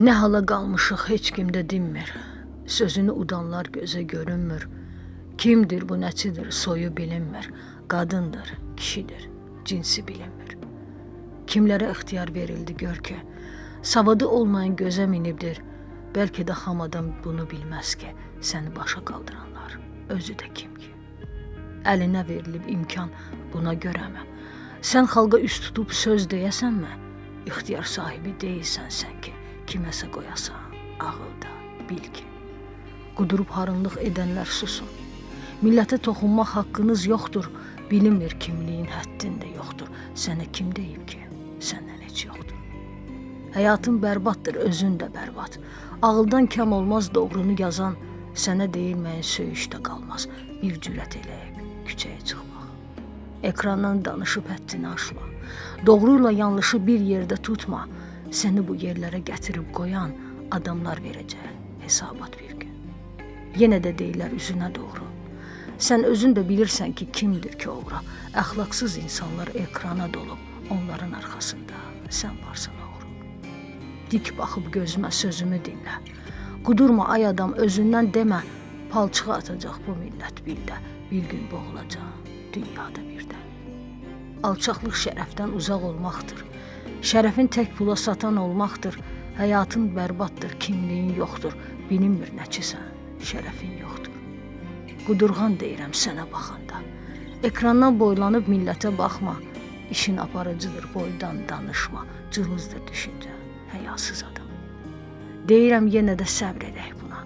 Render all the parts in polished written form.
Ne hala qalmışıq heç kimdə dinmir. Sözünü udanlar gözə görünmür. Kimdir bu, nəçidir, soyu bilinmir. Qadındır, kişidir, cinsi bilinmir. Kimlərə ixtiyar verildi gör ki, savadı olmayan gözə minibdir. Bəlkə də xam adam bunu bilməz ki, səni başa qaldıranlar özü də kim ki. Əlinə verilib imkan buna görəmi? Sən xalqa üst tutub söz deyəsənmi? İxtiyar sahibi deyilsən sən ki, kiməsə qoyasan, ağılda bil ki. Qudurub harınlıq edənlər susun. Millətə toxunmaq haqqınız yoxdur. Bilinmir kimliyin həddində yoxdur. Sənə kim deyib ki, səndən heç yoxdur. Həyatın bərbaddır, özün də bərbad. Ağıldan kəm olmaz doğrunu yazan, sənə deyilməyin söyüşdə qalmaz. Bir cürət eləyib küçəyə çıxmaq. Ekrandan danışıb həddini aşma. Doğruyla yanlışı bir yerdə tutma. Səni bu yerlərə gətirib qoyan adamlar verəcək hesabat bir gün. Yenə də deyirlər üzünə doğru. Sən özün də bilirsən ki, kimdir ki oğru. Əxlaqsız insanlar ekrana dolub, onların arxasında sən varsan oğru. Dik baxıb gözümə sözümü dinlə. Qudurma ay adam, özündən demə, palçığa atacaq bu millət bildə. Bir gün boğulacaq dünyada birdən. Alçaqlıq şərəfdən uzaq olmaqdır. Şərəfin tək pula satan olmaqdır. Həyatın bərbaddır, kimliyin yoxdur. Bilinmir nəçisən, şərəfin yoxdur. Qudurğan deyirəm sənə baxanda. Ekrandan boylanıb millətə baxma. İşin aparıcıdır, boydan danışma. Cılızdır düşüncə, həyasız adam. Deyirəm yenə də səbr edək buna.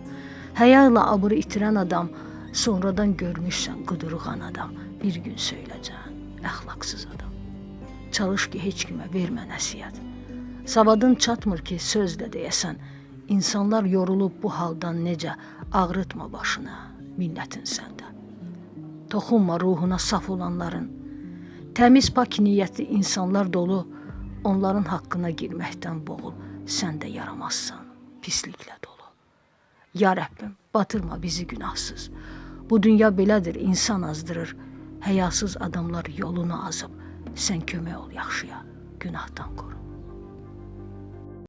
Həya ilə abırı itirən adam, sonradan görmüşsən qudurğan adam. Bir gün söyləyəcən, əxlaqsız adam. Çalış ki, heç kimə vermə nəsiyyət. Savadın çatmır ki, söz də deyəsən. İnsanlar yorulub bu haldan necə, ağrıtma başına, millətin səndə. Toxunma ruhuna saf olanların. Təmiz pak niyyətli insanlar dolu, onların haqqına girməkdən boğul. Sən də yaramazsan, pisliklə dolu. Ya Rəbbim, batırma bizi günahsız. Bu dünya belədir, insan azdırır. Həyasız adamlar yolunu azıb. Sən kömək ol yaxşıya, günahdan qoru.